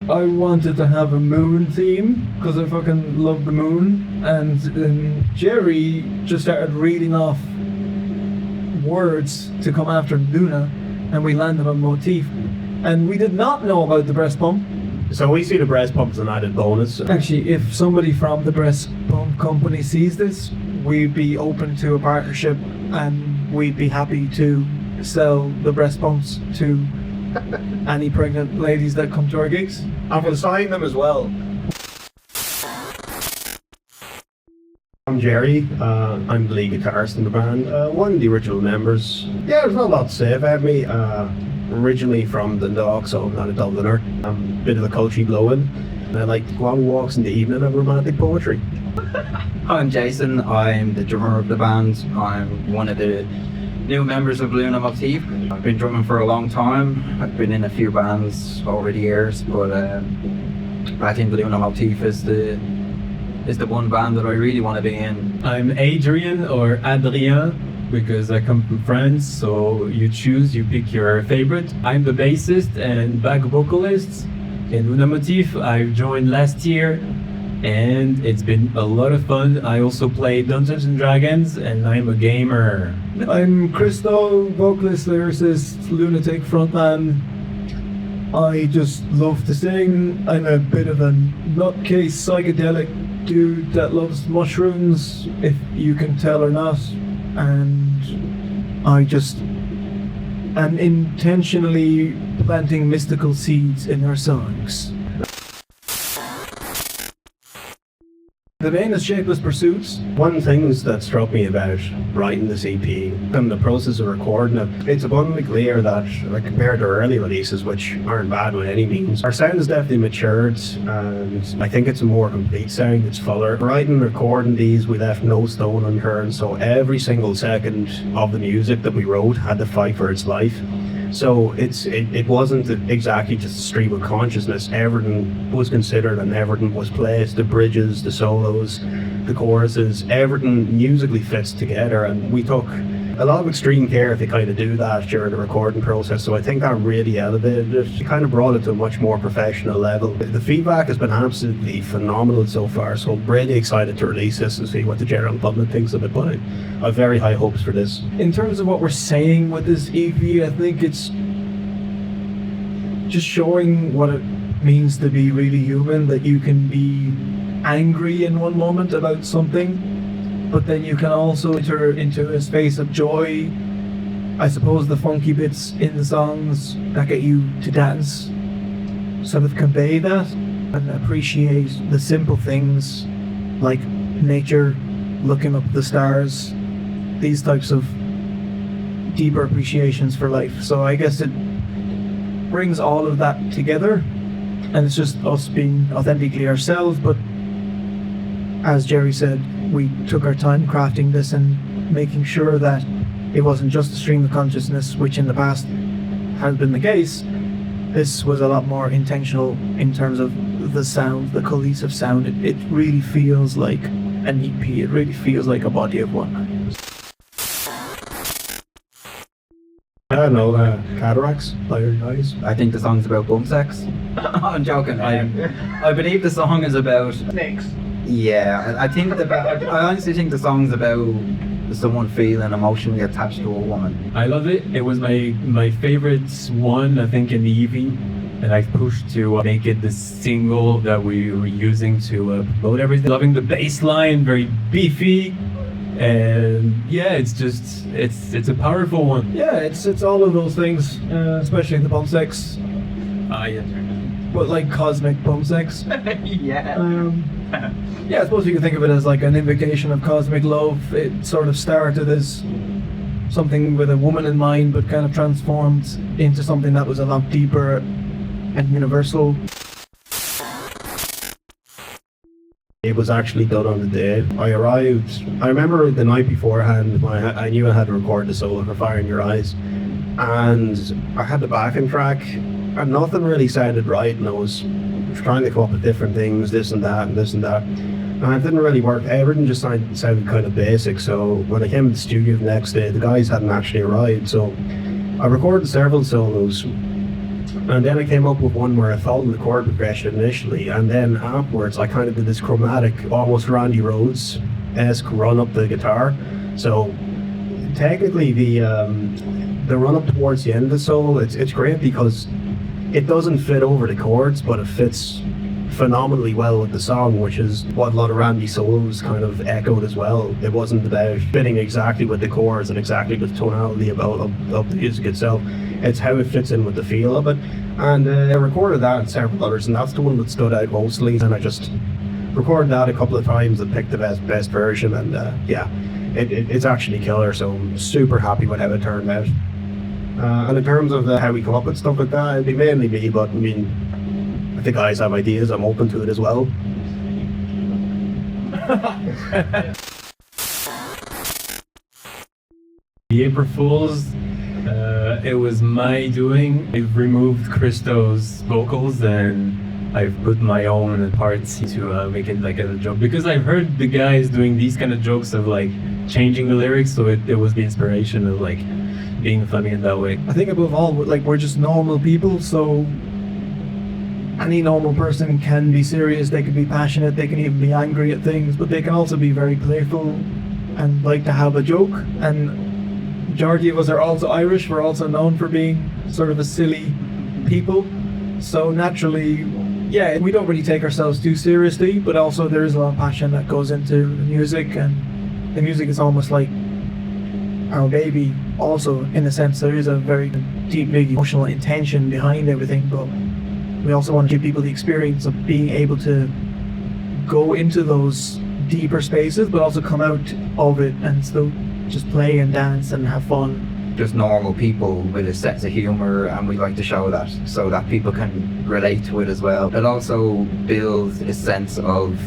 I wanted to have a moon theme because I fucking love the moon, and then Jerry just started reading off words to come after Luna, and we landed on Motif. And we did not know about the breast pump. So we see the breast pump as an added bonus. Actually, if somebody from the breast pump company sees this, we'd be open to a partnership, and we'd be happy to sell the breast pumps to any pregnant ladies that come to our gigs. And we'll sign them as well. I'm Jerry. I'm the lead guitarist in the band. One of the original members. Yeah, there's not a lot to say about me. Originally from Dundalk, so I'm not a Dubliner. I'm a bit of a culture blow-in. I like to go on walks in the evening and romantic poetry. I'm Jason. I'm the drummer of the band. I'm one of the new members of Luna Motif. I've been drumming for a long time. I've been in a few bands over the years, but I think Luna Motif is the one band that I really want to be in. I'm Adrian, or Adrien, because I come from France, so you pick your favorite. I'm the bassist and back vocalist in Luna Motif. I joined last year and it's been a lot of fun. I also play Dungeons and Dragons and I'm a gamer. I'm Christo, vocalist, lyricist, lunatic frontman. I just love to sing. I'm a bit of a nutcase psychedelic dude that loves mushrooms, if you can tell or not. And I just am intentionally planting mystical seeds in her songs. The name is Shapeless Pursuits. One thing that struck me about writing this EP and the process of recording it, it's abundantly clear that, like, compared to early releases, which aren't bad by any means, our sound has definitely matured, and I think it's a more complete sound. It's fuller. Writing and recording these, we left no stone unturned, so every single second of the music that we wrote had to fight for its life. So it wasn't exactly just a stream of consciousness. Everything was considered and everything was placed. The bridges, the solos, the choruses, everything musically fits together, and we took a lot of extreme care to kind of do that during the recording process. So I think that really elevated it. It kind of brought it to a much more professional level. The feedback has been absolutely phenomenal so far, so I'm really excited to release this and see what the general public thinks of it, but I have very high hopes for this. In terms of what we're saying with this EP, I think it's just showing what it means to be really human, that you can be angry in one moment about something, but then you can also enter into a space of joy. I suppose the funky bits in the songs that get you to dance sort of convey that, and appreciate the simple things like nature, looking up the stars, these types of deeper appreciations for life. So I guess it brings all of that together, and it's just us being authentically ourselves. But as Jerry said, we took our time crafting this and making sure that it wasn't just a stream of consciousness, which in the past has been the case. This was a lot more intentional in terms of the sound, the cohesive sound. It really feels like an EP. It really feels like a body of one. I don't know, cataracts, tired eyes. I think the song's about bum sex. I'm joking. I believe the song is about Snakes. Yeah, I honestly think the song's about someone feeling emotionally attached to a woman. I love it. It was my favorite one, I think, in the EP, and I pushed to make it the single that we were using to promote everything. Loving the bass line, very beefy, and yeah, it's a powerful one. Yeah, it's all of those things, especially the bum sex. Yeah. But like cosmic bum sex. Yeah. Yeah, I suppose you can think of it as like an invocation of cosmic love. It sort of started as something with a woman in mind, but kind of transformed into something that was a lot deeper and universal. It was actually done on the day. I arrived, I remember the night beforehand, I knew I had to record the solo for Fire in Your Eyes, and I had the backing track, and nothing really sounded right, and I was trying to come up with different things, this and that, and this and that. And it didn't really work. Everything just sounded kind of basic. So when I came to the studio the next day, the guys hadn't actually arrived. So I recorded several solos, And then I came up with one where I followed the chord progression initially, and then afterwards I kind of did this chromatic, almost Randy Rhoads-esque run up the guitar. So technically the run up towards the end of the solo, it's great because it doesn't fit over the chords, but it fits phenomenally well with the song, which is what a lot of Randy solos kind of echoed as well. It wasn't about fitting exactly with the chords and exactly with the tonality of the music itself. It's how it fits in with the feel of it. And I recorded that and several others, and that's the one that stood out mostly. And I just recorded that a couple of times and picked the best version, and yeah, it's actually killer. So I'm super happy with how it turned out. And in terms of how we come up with stuff like that, it'd be mainly me, but I mean, if the guys have ideas, I'm open to it as well. The April Fools, it was my doing. I've removed Christo's vocals and I've put my own parts to make it like a joke, because I've heard the guys doing these kind of jokes of like changing the lyrics, so it was the inspiration of like being funny in that way. I think above all, like, we're just normal people, so any normal person can be serious, they can be passionate, they can even be angry at things, but they can also be very playful and like to have a joke. And majority of us are also Irish, we're also known for being sort of a silly people, so naturally, yeah, we don't really take ourselves too seriously, but also there is a lot of passion that goes into the music, and the music is almost like our baby. Also, in a sense, there is a very deep, big emotional intention behind everything, but we also want to give people the experience of being able to go into those deeper spaces, but also come out of it and still just play and dance and have fun. Just normal people with a sense of humour, and we like to show that so that people can relate to it as well. It also builds a sense of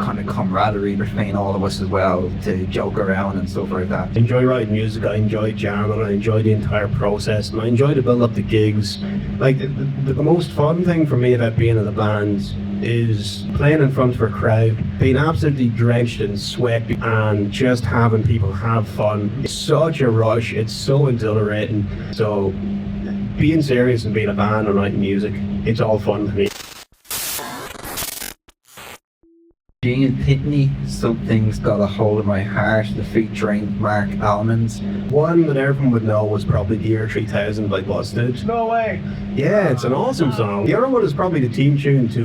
kind of camaraderie between all of us as well, to joke around and stuff like that. I enjoy writing music, I enjoy jamming, I enjoy the entire process, and I enjoy to build up the gigs. Like the most fun thing for me about being in the band is playing in front of a crowd, being absolutely drenched in sweat and just having people have fun. It's such a rush, it's so exhilarating. So being serious and being a band and writing music, it's all fun to me. Gene Pitney, Something's Got a Hold of My Heart, the featuring Mark Almonds. One that everyone would know was probably The Year 3000 by Busted. No way! Yeah, it's an awesome song. The other one is probably the theme tune to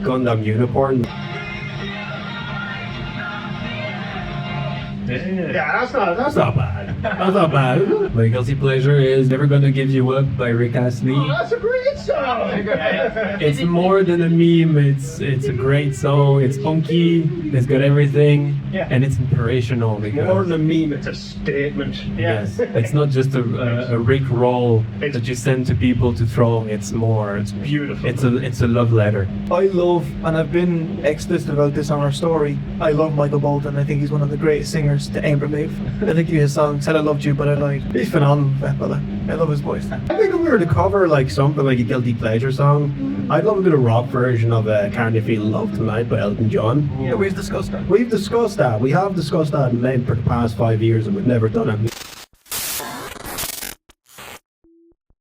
Gundam Unicorn. Yeah, that's not bad. That's not bad. My guilty pleasure is Never Gonna Give You Up by Rick Astley. Oh, that's a great song! It's more than a meme, it's a great song, it's funky, it's got everything, and it's inspirational because... More than a meme, it's a statement. Yes, it's not just a Rick roll that you send to people to throw, it's more, it's Beautiful. It's a love letter. I love, and I've been explicit about this on our story, I love Michael Bolton. I think he's one of the greatest singers to ever live. I think his song Said I Loved You But I Lied. He's phenomenal, that fella. I love his voice. I think if we were to cover like something like a guilty pleasure song, I'd love a bit of rock version of Can't You Feel Love Tonight by Elton John. Yeah, we've discussed that. We've discussed that. We have discussed that in length for the past 5 years and we've never done it.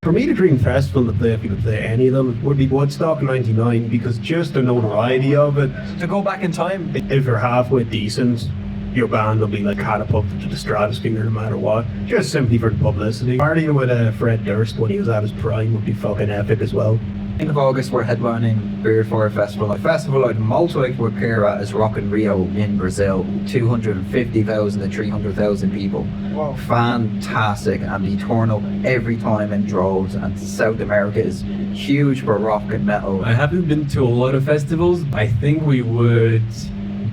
For me, the dream festival to play, if you could play any of them, would be Woodstock '99, because just the notoriety of it. To go back in time. If you're halfway decent, your band will be like catapulted to the stratosphere no matter what, just simply for the publicity. Partying with Fred Durst when he was at his prime would be fucking epic as well. End of August, we're headlining Beard for a festival. A festival I'd multi would appear at is Rock in Rio in Brazil. 250,000 to 300,000 people. Wow. Fantastic, and they turn up every time in droves. And South America is huge for rock and metal. I haven't been to a lot of festivals. I think we would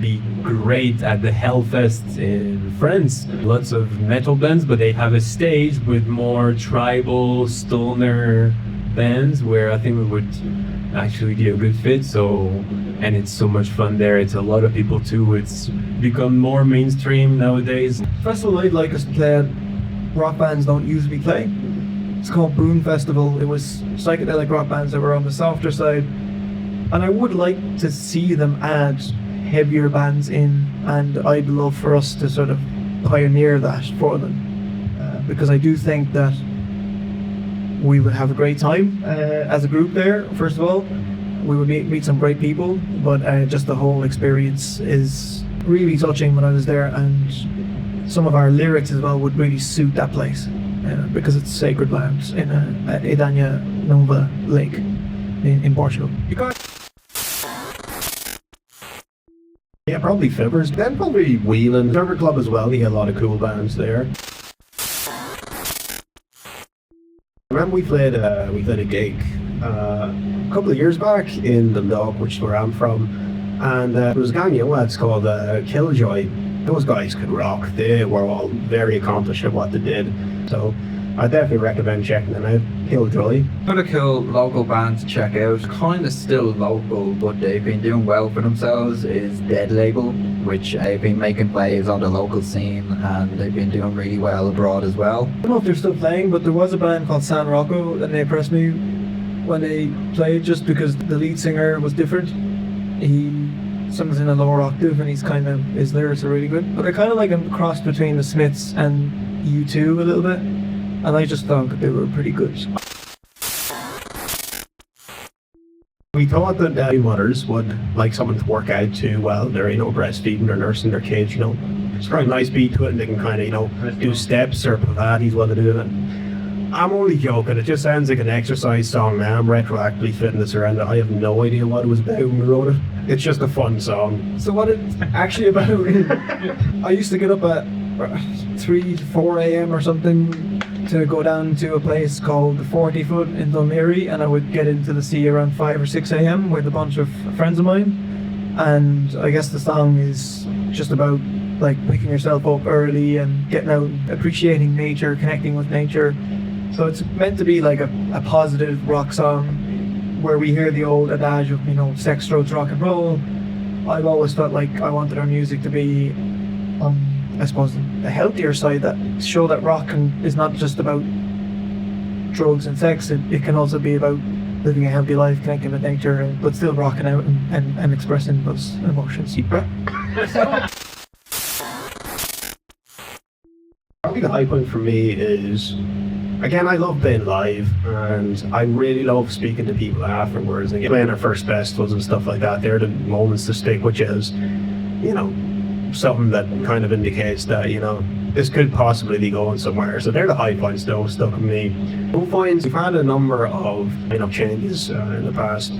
be great at the Hellfest in France. Lots of metal bands, but they have a stage with more tribal, stoner bands where I think we would actually be a good fit. So, and it's so much fun there. It's a lot of people too. It's become more mainstream nowadays. Festival I'd like us to play at, rock bands don't usually play. It's called Boom Festival. It was psychedelic rock bands that were on the softer side, and I would like to see them add heavier bands in, and I'd love for us to sort of pioneer that for them, because I do think that we would have a great time as a group there. First of all, we would meet some great people, but just the whole experience is really touching when I was there, and some of our lyrics as well would really suit that place because it's sacred land in Edania Nova Lake in Portugal. Yeah, probably Fibbers. Then probably Whelan. River Club as well. He had a lot of cool bands there. I remember we played a gig a couple of years back in Dundalk, which is where I'm from, and there was a gang of young lads called Killjoy. Those guys could rock. They were all very accomplished at what they did. So I definitely recommend checking them out. Killjoy. Another cool local band to check out, kind of still local, but they've been doing well for themselves, is Dead Label, which have been making plays on the local scene, and they've been doing really well abroad as well. I don't know if they're still playing, but there was a band called San Rocco that they impressed me when they played, just because the lead singer was different. He sings in a lower octave, and his lyrics are really good. But I kind of like a cross between the Smiths and U2 a little bit, and I just thought that they were pretty good. We thought that mothers would like someone to work out too while they're, breastfeeding or nursing their kids, It's got a nice beat to it, and they can kind of, do steps or pilates while they're doing it. I'm only joking, it just sounds like an exercise song now. I'm retroactively fitting this around it. I have no idea what it was about when we wrote it. It's just a fun song. So what it's actually about, I used to get up at 3 to 4 a.m. or something to go down to a place called the 40 Foot in Dunleary, and I would get into the sea around 5 or 6 a.m. with a bunch of friends of mine. And I guess the song is just about like picking yourself up early and getting out, appreciating nature, connecting with nature. So it's meant to be like a positive rock song where we hear the old adage of, sex, drugs, rock and roll. I've always felt like I wanted our music to be I suppose the healthier side, that show that rock is not just about drugs and sex. It can also be about living a healthy life, connecting with nature, but still rocking out and expressing those emotions. Probably the high point for me is, again, I love being live, and I really love speaking to people afterwards and playing our first festivals and stuff like that. They're the moments to stick, which is, something that kind of indicates that, this could possibly be going somewhere. So they're the high points though, stuck with me. Low points, we've had a number of, changes in the past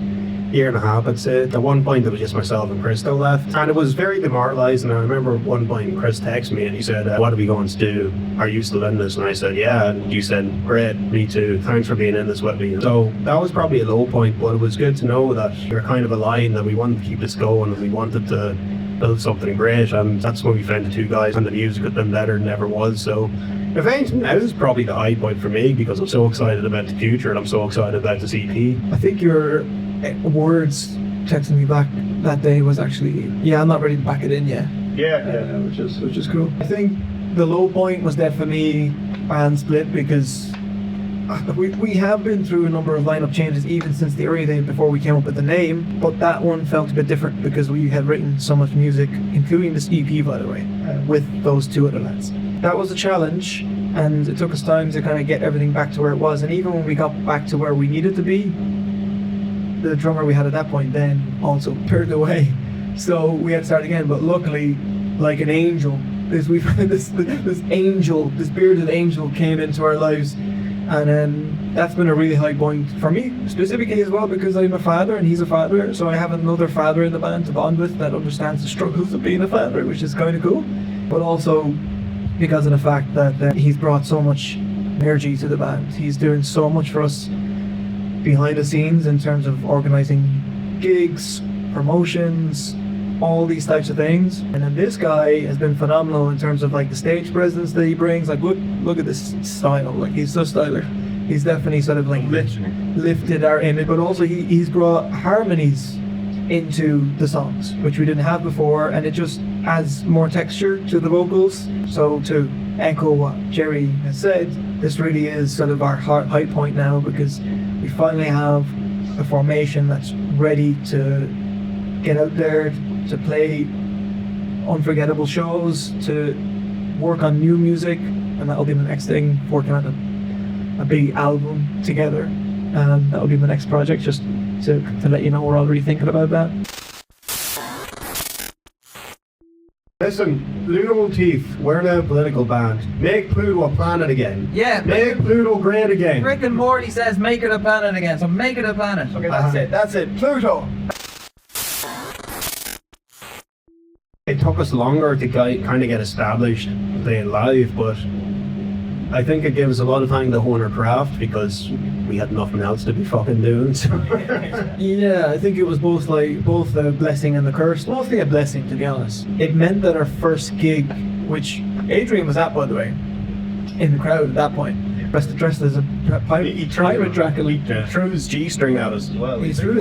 year and a half, I'd say. At one point, it was just myself and Chris that left, and it was very demoralising. I remember at one point Chris texted me and he said, what are we going to do? Are you still in this? And I said, yeah. And you said, great, me too. Thanks for being in this with me. So that was probably a low point, but it was good to know that we're kind of aligned, that we wanted to keep this going, and we wanted to build something great, and that's when we found the two guys, and the music had been better than ever was. So if anything, now is probably the high point for me, because I'm so excited about the future and I'm so excited about this EP. I think your words texting me back that day was actually, I'm not ready to back it in yet. Yeah. Which is cool. I think the low point was definitely band split, because we have been through a number of lineup changes even since the early days before we came up with the name, but that one felt a bit different because we had written so much music, including this EP, by the way, with those two other lads. That was a challenge, and it took us time to kind of get everything back to where it was. And even when we got back to where we needed to be, the drummer we had at that point then also turned away, so we had to start again. But luckily, like an angel, this bearded angel came into our lives. And then that's been a really high point for me, specifically as well, because I'm a father and he's a father, so I have another father in the band to bond with that understands the struggles of being a father, which is kind of cool. But also because of the fact that he's brought so much energy to the band. He's doing so much for us behind the scenes in terms of organising gigs, promotions, all these types of things. And then this guy has been phenomenal in terms of like the stage presence that he brings. Like look at this style, like he's so stylish. He's definitely sort of like lifted our image, but also he's brought harmonies into the songs, which we didn't have before, and it just adds more texture to the vocals. So to echo what Jerry has said, this really is sort of our high point now, because we finally have a formation that's ready to get out there, to play unforgettable shows, to work on new music, and that'll be the next thing, working on it. a big album together. That will be my next project, just to let you know we're already thinking about that. Listen, Luna Motif, we're now a political band. Make Pluto a planet again. Yeah, Make Pluto great again. Rick and Morty says make it a planet again, so make it a planet. Okay, that's it, Pluto! It took us longer to kind of get established playing live, but I think it gave us a lot of time to hone our craft because we had nothing else to be fucking doing. So. Yeah, I think it was both a blessing and a curse. Mostly a blessing, to be honest. It meant that our first gig, which Adrian was at, by the way, in the crowd at that point, dressed as a pirate Dracula. He threw his G-string at us as well. He threw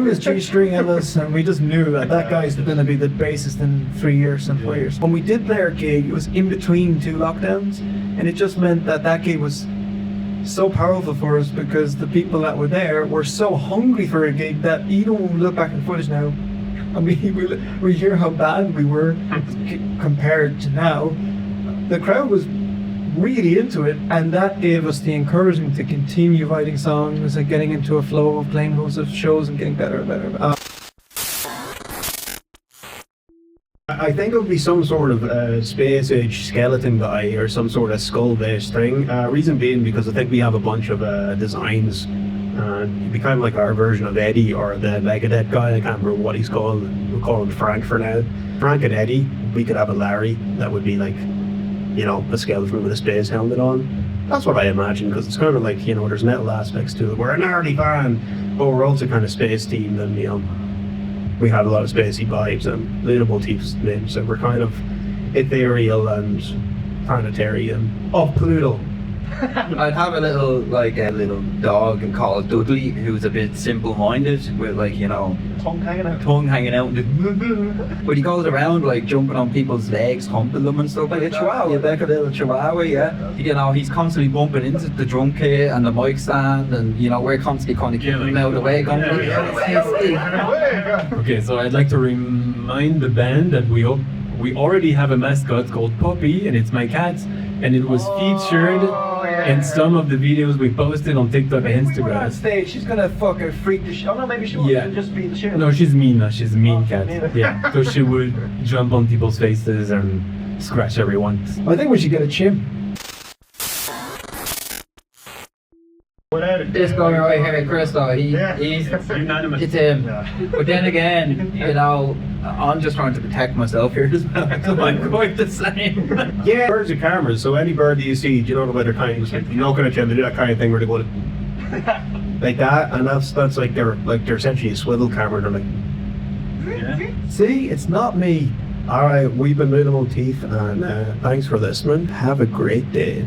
his G-string at us, and we just knew that guy's going to be the bassist in 3 years and 4 years. When we did play our gig, it was in between 2 lockdowns, and it just meant that gig was so powerful for us because the people that were there were so hungry for a gig that even when we look back in footage now, and we hear how bad we were compared to now, the crowd was really into it, and that gave us the encouragement to continue writing songs and getting into a flow of playing loads of shows and getting better and better. I think it would be some sort of space age skeleton guy or some sort of skull based thing. Reason being because I think we have a bunch of designs. It'd be kind of like our version of Eddie or the Megadeth guy. I can't remember what he's called. We'll call him Frank for now. Frank and Eddie. We could have a Larry that would be like, you know, a skeleton with a space helmet on. That's what I imagine, because it's kind of like, you know, there's metal aspects to it. We're an early band, but we're also kind of space themed, and, you know, we have a lot of spacey vibes, and Luna Motif's name, so we're kind of ethereal and planetary and of Pluto. I'd have a little dog and call it Dudley, who's a bit simple-minded with, like, you know, tongue hanging out, but he goes around like jumping on people's legs, humping them and stuff, like a chihuahua, like a little chihuahua. Yeah, you know, he's constantly bumping into the drum kit and the mic stand, and you know, we're constantly kind of keeping him out of the way, going, Okay, so I'd like to remind the band that we already have a mascot called Poppy, and it's my cat, and it was featured in some of the videos we posted on TikTok and Instagram. On stage, she's gonna fucking freak the shit. Oh no, maybe she won't. Just be the shit. No, she's mean. She's a mean cat. Yeah, so she would jump on people's faces and scratch everyone. I think we should get a chimp. This guy right here, Chris, though, he's unanimous. It's him. But then again, you know, I'm just trying to protect myself here as well. I'm quite the same. Yeah, birds are cameras, so any bird that you see, you don't know whether kind of, you're not going to do that kind of thing where they go like that, and that's like they're essentially a swivel camera. They're like, See, it's not me. all right, we've been Luna Motif, and thanks for listening. Have a great day.